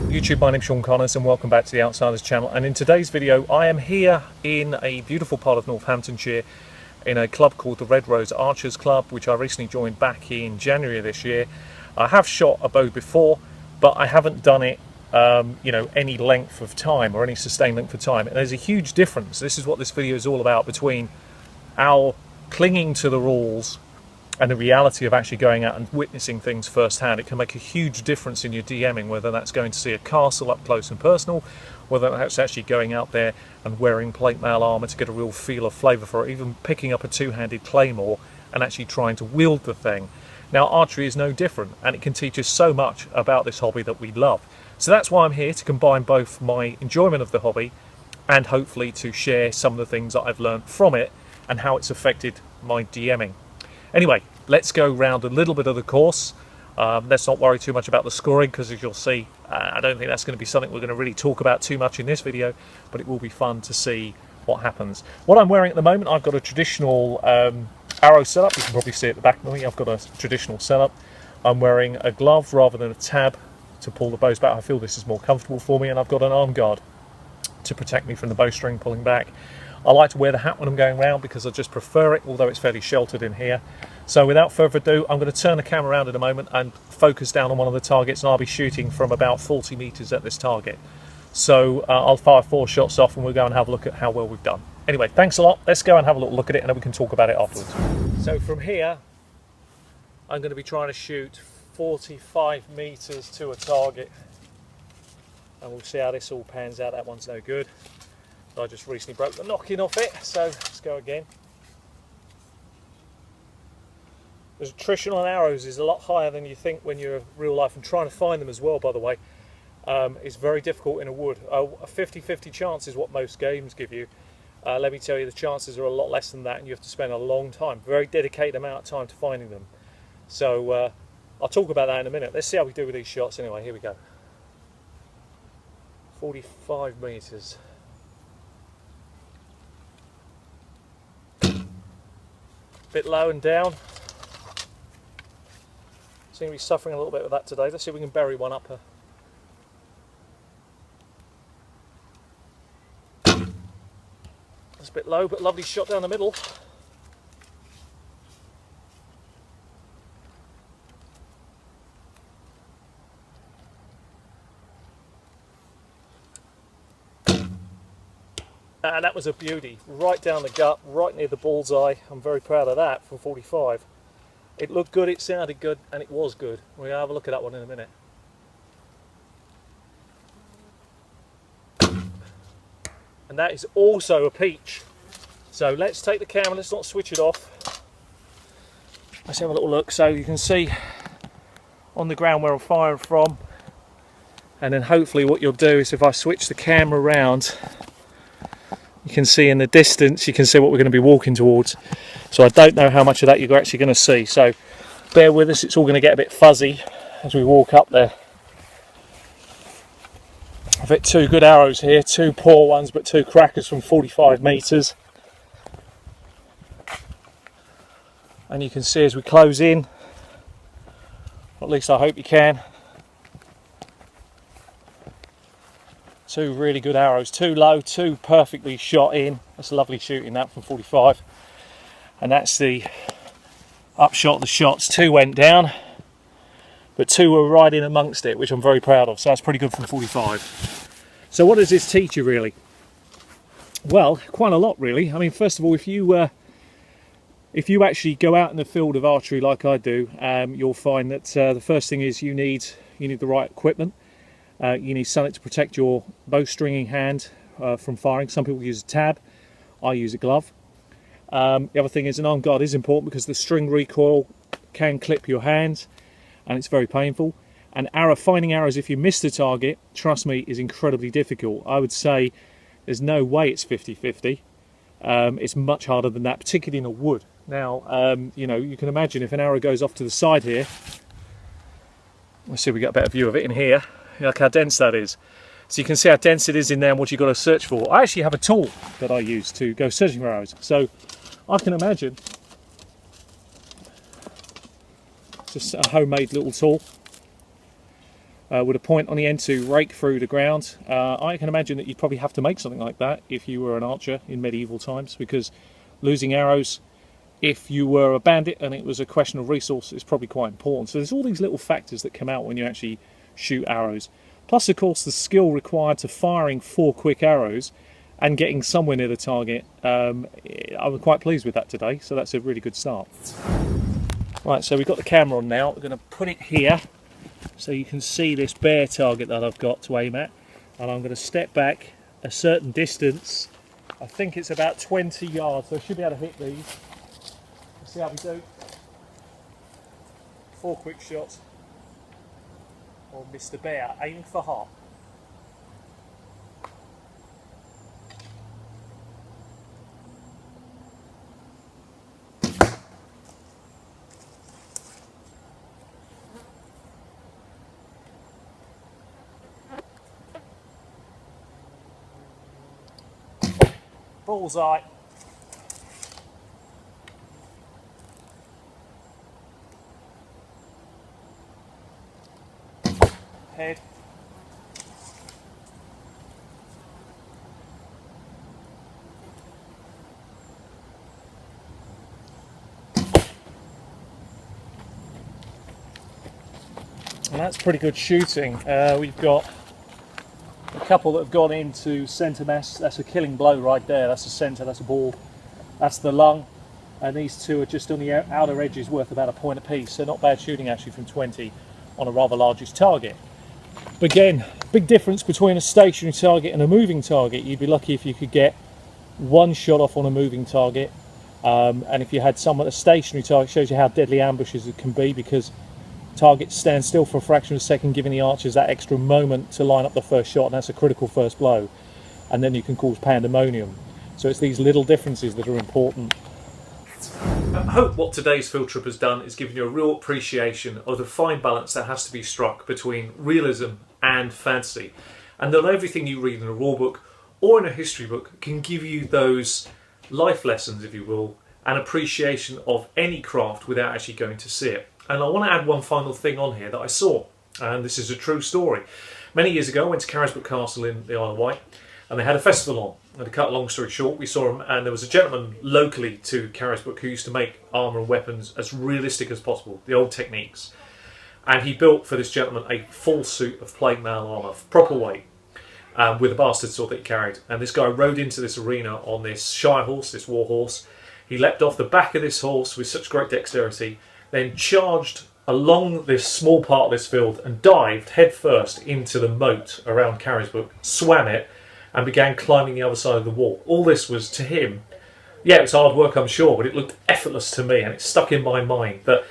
YouTube, my name's Sean Connors and welcome back to the Outsiders channel, and in today's video I am here in a beautiful part of Northamptonshire in a club called the Red Rose Archers Club, which I recently joined back in January of this year. I have shot a bow before, but I haven't done it any length of time or any sustained length of time, and there's a huge difference. This is what this video is all about, between our clinging to the rules and the reality of actually going out and witnessing things firsthand. It can make a huge difference in your DMing, whether that's going to see a castle up close and personal, whether that's actually going out there and wearing plate mail armour to get a real feel of flavour for it, even picking up a two-handed claymore and actually trying to wield the thing. Now, archery is no different, and it can teach us so much about this hobby that we love. So that's why I'm here, to combine both my enjoyment of the hobby and hopefully to share some of the things that I've learned from it and how it's affected my DMing. Anyway, let's go round a little bit of the course. Let's not worry too much about the scoring, because as you'll see, I don't think that's going to be something we're going to really talk about too much in this video, but it will be fun to see what happens. What I'm wearing at the moment, I've got a traditional arrow setup. You can probably see at the back of me, I've got a traditional setup. I'm wearing a glove rather than a tab to pull the bows back. I feel this is more comfortable for me, and I've got an arm guard to protect me from the bowstring pulling back. I like to wear the hat when I'm going round because I just prefer it, although it's fairly sheltered in here. So without further ado, I'm going to turn the camera around in a moment and focus down on one of the targets, and I'll be shooting from about 40 metres at this target. So I'll fire 4 shots off and we'll go and have a look at how well we've done. Anyway, thanks a lot. Let's go and have a little look at it, and then we can talk about it afterwards. So from here, I'm going to be trying to shoot 45 metres to a target, and we'll see how this all pans out. That one's no good. I just recently broke the knocking off it, so let's go again. The attrition on arrows is a lot higher than you think when you're in real life, and trying to find them as well, by the way, is very difficult in a wood. A 50-50 chance is what most games give you. Let me tell you, the chances are a lot less than that, and you have to spend a long time, very dedicated amount of time to finding them. So I'll talk about that in a minute. Let's see how we do with these shots anyway. Here we go. 45 metres. Bit low and down. Seem to be suffering a little bit with that today. Let's see if we can bury one up her. That's a bit low, but lovely shot down the middle. And that was a beauty, right down the gut, right near the bullseye. I'm very proud of that from 45. It looked good, it sounded good, and it was good. We'll have a look at that one in a minute. And that is also a peach. So let's take the camera, let's not switch it off. Let's have a little look. So you can see on the ground where I'm firing from, and then hopefully what you'll do is, if I switch the camera around, you can see in the distance, you can see what we're going to be walking towards. So I don't know how much of that you're actually going to see, so bear with us, it's all going to get a bit fuzzy as we walk up there. I've hit 2 good arrows here, 2 poor ones, but 2 crackers from 45 metres. And you can see as we close in, or at least I hope you can, 2 really good arrows, 2 low, 2 perfectly shot in. That's lovely shooting, that from 45. And that's the upshot of the shots. 2 went down, but 2 were right in amongst it, which I'm very proud of. So that's pretty good from 45. So what does this teach you really? Well, quite a lot really. I mean, first of all, if you actually go out in the field of archery like I do, you'll find that the first thing is you need the right equipment. You need something to protect your bowstringing hand from firing. Some people use a tab, I use a glove. The other thing is an arm guard is important, because the string recoil can clip your hand and it's very painful. And finding arrows if you miss the target, trust me, is incredibly difficult. I would say there's no way it's 50-50. It's much harder than that, particularly in a wood. Now, you can imagine if an arrow goes off to the side here. Let's see if we get a better view of it in here. Look how dense that is. So you can see how dense it is in there and what you've got to search for. I actually have a tool that I use to go searching for arrows. So I can imagine, just a homemade little tool. with a point on the end to rake through the ground. I can imagine that you'd probably have to make something like that if you were an archer in medieval times, because losing arrows, if you were a bandit and it was a question of resource, is probably quite important. So there's all these little factors that come out when you actually shoot arrows. Plus, of course, the skill required to firing 4 quick arrows and getting somewhere near the target. I'm quite pleased with that today, so that's a really good start. Right, so we've got the camera on now. We're going to put it here so you can see this bare target that I've got to aim at, and I'm going to step back a certain distance. I think it's about 20 yards, so I should be able to hit these. Let's see how we do. 4 quick shots on Mr. Bear, aiming for heart. Bullseye. Head. And that's pretty good shooting. We've got a couple that have gone into centre mass. That's a killing blow right there. That's the centre, that's a ball. That's the lung. And these two are just on the outer edges, worth about a point apiece. So not bad shooting actually from 20 on a rather largish target. But again, big difference between a stationary target and a moving target. You'd be lucky if you could get 1 shot off on a moving target. And if you had someone a stationary target, shows you how deadly ambushes it can be, because targets stand still for a fraction of a second, giving the archers that extra moment to line up the first shot, and that's a critical first blow. And then you can cause pandemonium. So it's these little differences that are important. I hope what today's field trip has done is given you a real appreciation of the fine balance that has to be struck between realism and fantasy, and that everything you read in a rule book or in a history book can give you those life lessons, if you will, and appreciation of any craft without actually going to see it. And I want to add one final thing on here that I saw, and this is a true story. Many years ago I went to Carisbrooke Castle in the Isle of Wight, and they had a festival on. And to cut a long story short, we saw them, and there was a gentleman locally to Carisbrooke who used to make armour and weapons as realistic as possible, the old techniques. And he built for this gentleman a full suit of plate mail armour, proper weight, with a bastard sword that he carried. And this guy rode into this arena on this shire horse, this war horse. He leapt off the back of this horse with such great dexterity, then charged along this small part of this field and dived headfirst into the moat around Carisbrooke, swam it, and began climbing the other side of the wall. All this was, to him, yeah, it was hard work, I'm sure, but it looked effortless to me, and it stuck in my mind that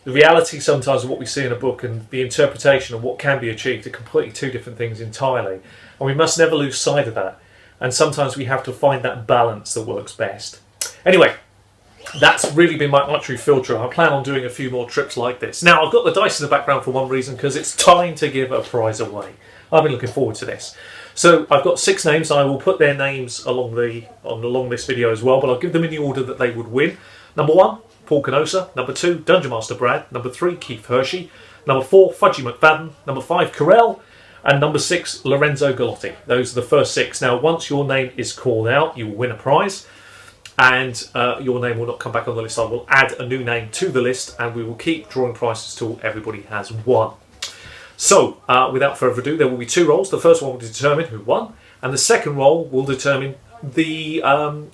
the reality sometimes of what we see in a book and the interpretation of what can be achieved are completely two different things entirely. And we must never lose sight of that. And sometimes we have to find that balance that works best. Anyway, that's really been my archery field trip. I plan on doing a few more trips like this. Now, I've got the dice in the background for one reason, because it's time to give a prize away. I've been looking forward to this. So I've got 6 names. I will put their names along this video as well, but I'll give them in the order that they would win. Number 1, Paul Canosa. Number 2, Dungeon Master Brad. Number 3, Keith Hershey. Number 4, Fudgy McFadden. Number 5, Carell. And number 6, Lorenzo Gallotti. Those are the first 6. Now, once your name is called out, you will win a prize. And your name will not come back on the list. I will add a new name to the list, and we will keep drawing prizes till everybody has won. So, without further ado, there will be 2 rolls. The first one will determine who won, and the second roll will determine the,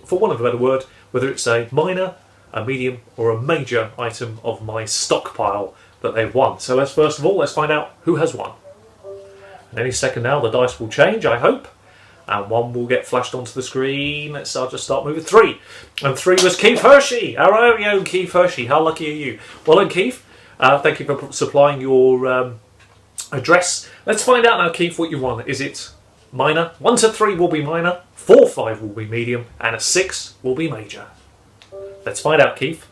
for want of a better word, whether it's a minor, a medium, or a major item of my stockpile that they've won. So let's find out who has won. And any second now, the dice will change, I hope. And 1 will get flashed onto the screen. I'll just start moving 3. And 3 was Keith Hershey. Our very own Keith Hershey. How lucky are you? Well done, Keith. Thank you for supplying your address. Let's find out now, Keith, what you won. Is it minor? 1 to 3 will be minor. 4, 5 will be medium. And a 6 will be major. Let's find out, Keith.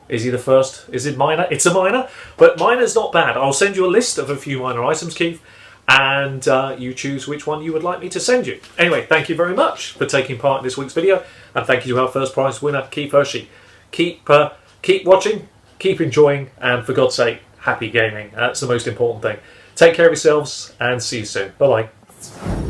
Is he the first? Is it minor? It's a minor. But minor's not bad. I'll send you a list of a few minor items, Keith. And you choose which one you would like me to send you. Anyway, thank you very much for taking part in this week's video, and thank you to our first prize winner, Keith Hershey. Keep watching, keep enjoying, and for God's sake, happy gaming. That's the most important thing. Take care of yourselves and see you soon. Bye bye.